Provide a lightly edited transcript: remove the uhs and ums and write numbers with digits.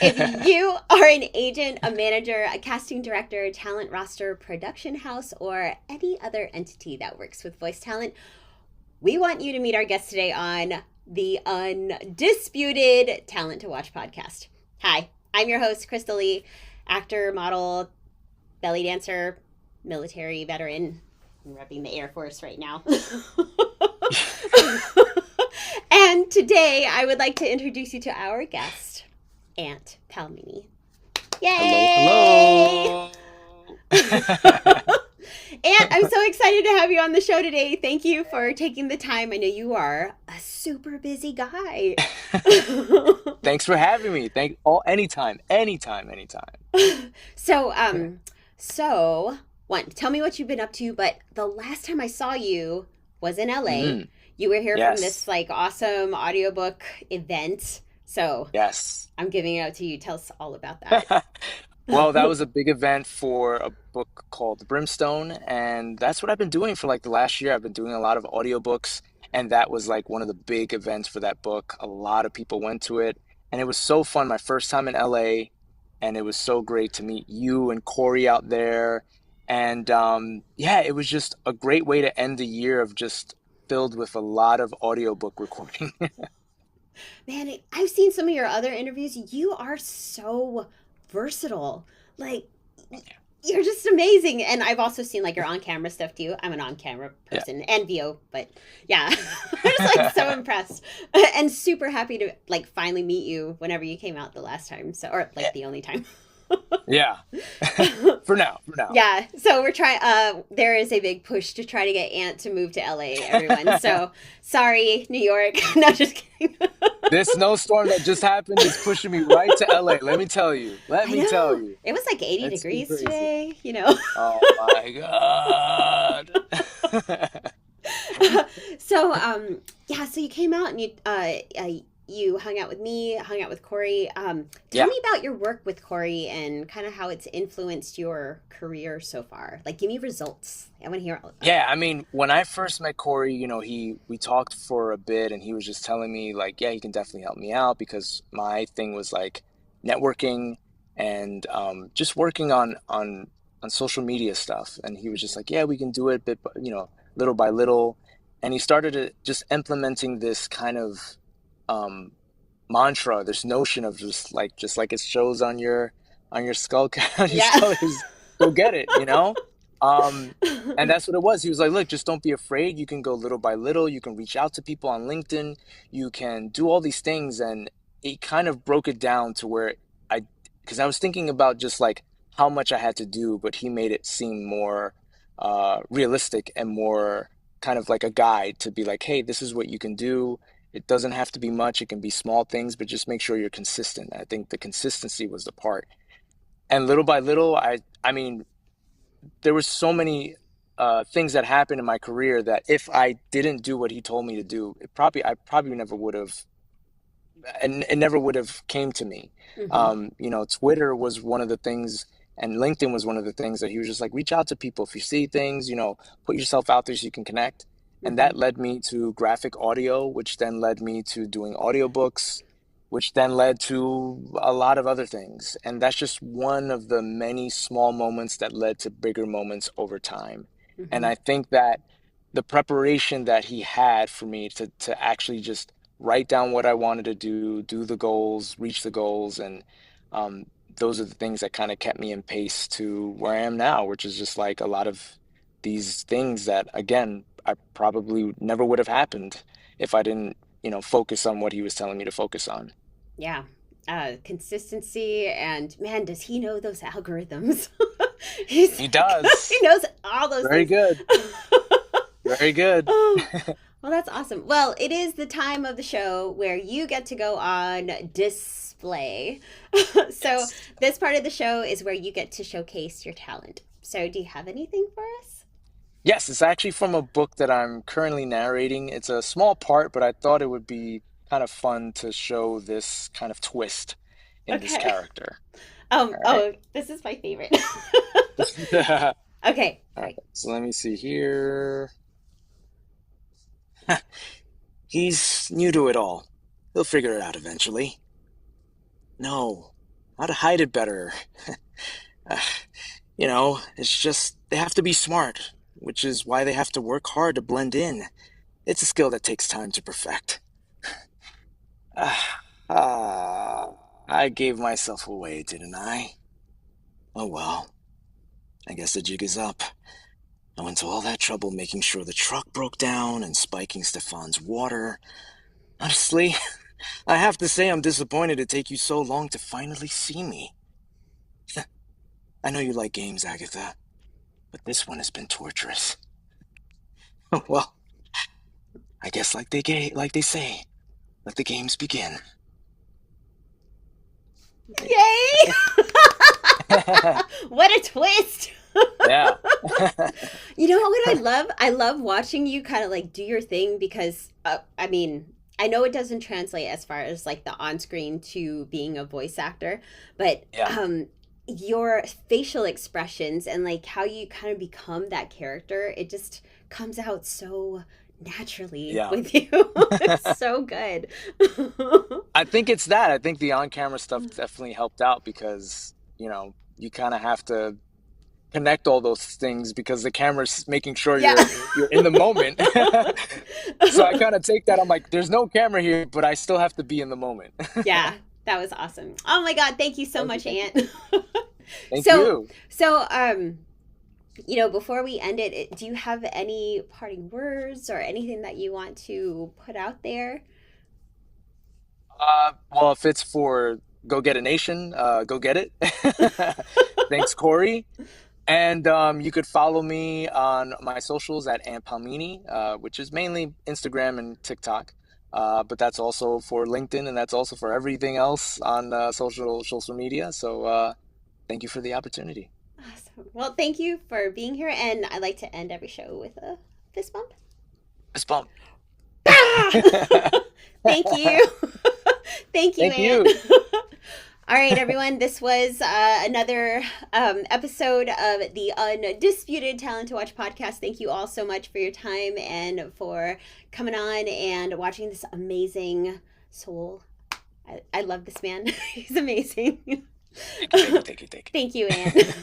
If you are an agent, a manager, a casting director, talent roster, production house, or any other entity that works with voice talent, we want you to meet our guest today on the Undisputed Talent to Watch podcast. Hi, I'm your host, Crystal Lee, actor, model, belly dancer, military veteran. I'm repping the Air Force right now. And today I would like to introduce you to our guest, Ant Palmini. Yay! Hello, hello. And I'm so excited to have you on the show today. Thank you for taking the time. I know you are a super busy guy. Thanks for having me. Anytime. so, so one, tell me what you've been up to. But the last time I saw you was in LA. hmm You were here from this Yes, like awesome audiobook event. So yes. I'm giving it out to you. Tell us all about that. Well, that was a big event for a book called Brimstone, and that's what I've been doing for like the last year. I've been doing a lot of audiobooks, and that was like one of the big events for that book. A lot of people went to it, and it was so fun. My first time in LA, and it was so great to meet you and Corey out there. And yeah, it was just a great way to end the year of just filled with a lot of audiobook recording. Man, I've seen some of your other interviews. You are so versatile. Like, you're just amazing. And I've also seen like your on camera stuff too. I'm an on camera Yeah. person and VO, but yeah, I'm just like so impressed and super happy to like finally meet you whenever you came out the last time. So, or like the only time. Yeah. For now. Yeah, so we're trying. There is a big push to try to get Ant to move to LA. Everyone, so sorry, New York. No, just kidding. This snowstorm that just happened is pushing me right to LA. Let me tell you. Let I me tell know you. it was like 80 It's been degrees crazy. today. You know. Oh my God. So yeah, so you came out and you hung out with me, hung out with Corey. Tell Yeah. me about your work with Corey and kind of how it's influenced your career so far. Like, give me results. I want to hear all about Yeah, that. I mean, when I first met Corey, he we talked for a bit and he was just telling me like, yeah, he can definitely help me out because my thing was like networking and just working on social media stuff. And he was just like, yeah, we can do it little by little. And he started just implementing this kind of um mantra, this notion of just like it shows on your skull on your Yeah. skull is go get it. Um, and that's what it was. He was like, look, just don't be afraid. You can go little by little. You can reach out to people on LinkedIn. You can do all these things. And it kind of broke it down to where I, because I was thinking about just like how much I had to do, but he made it seem more realistic and more kind of like a guide to be like, hey, this is what you can do. It doesn't have to be much. It can be small things, but just make sure you're consistent. I think the consistency was the part. And little by little, I mean, there was so many things that happened in my career that if I didn't do what he told me to do, I probably never would have, and it never would have came to me. Hmm. Twitter was one of the things, and LinkedIn was one of the things that he was just like, reach out to people. If you see things, put yourself out there so you can connect. And Hmm. that led me to graphic audio, which then led me to doing audiobooks, which then led to a lot of other things. And that's just one of the many small moments that led to bigger moments over time. And Hmm. I think that the preparation that he had for me to actually just write down what I wanted to do the goals, reach the goals, and um, those are the things that kind of kept me in pace to where I am now, which is just like a lot of these things that, again, I probably never would have happened if I didn't, focus on what he was telling me to focus on. Yeah. Consistency and man, does he know those algorithms? He's He he does. knows all those Very things. good. Very good. Oh, well, that's awesome. Well, it is the time of the show where you get to go on display. So, Yes. this part of the show is where you get to showcase your talent. So, do you have anything for us? Yes, it's actually from a book that I'm currently narrating. It's a small part, but I thought it would be kind of fun to show this kind of twist in this Okay. character. All right. Oh, this is my favorite. Okay, All right. great. So let me see here. He's new to it all. He'll figure it out eventually. No. how to hide it better. Uh, it's just they have to be smart, which is why they have to work hard to blend in. It's a skill that takes time to perfect. Ah, I gave myself away, didn't I? Oh well, I guess the jig is up. I went to all that trouble making sure the truck broke down and spiking Stefan's water. Honestly, I have to say I'm disappointed it take you so long to finally see me. I know you like games, Agatha, but this one has been torturous. Well, I guess like they say, let the games begin. Yay! What a twist! Yeah. You know what I love? I love watching you kind of like do your thing because, I mean, I know it doesn't translate as far as like the on screen to being a voice actor, but Yeah. your facial expressions and like how you kind of become that character, it just comes out so naturally Yeah. with you. It's so good. I think it's that. I think the on-camera stuff definitely helped out because, you kind of have to connect all those things because the camera's making sure Yeah. you're in the moment. So I kind of take that. I'm like, there's no camera here, but I still have to be in the moment. Yeah, that was awesome. Oh my God, thank you so Thank you, much, thank you. Ant. Thank so, you. so, before we end it, do you have any parting words or anything that you want to put out there? Well, if it's for Go Get a Nation, go get it. Thanks, Corey. And you could follow me on my socials at Ant Palmini, which is mainly Instagram and TikTok. But that's also for LinkedIn and that's also for everything else on social media. So thank you for the opportunity. Awesome. Well, thank you for being here, and I like to end every show with a fist bump. Fist bump. Thank you. Thank you, Thank you. Ant. All right, everyone. This was another episode of the Undisputed Talent to Watch podcast. Thank you all so much for your time and for coming on and watching this amazing soul. I love this man. He's amazing. Thank you, thank you, thank you, thank you. Thank you, Anne.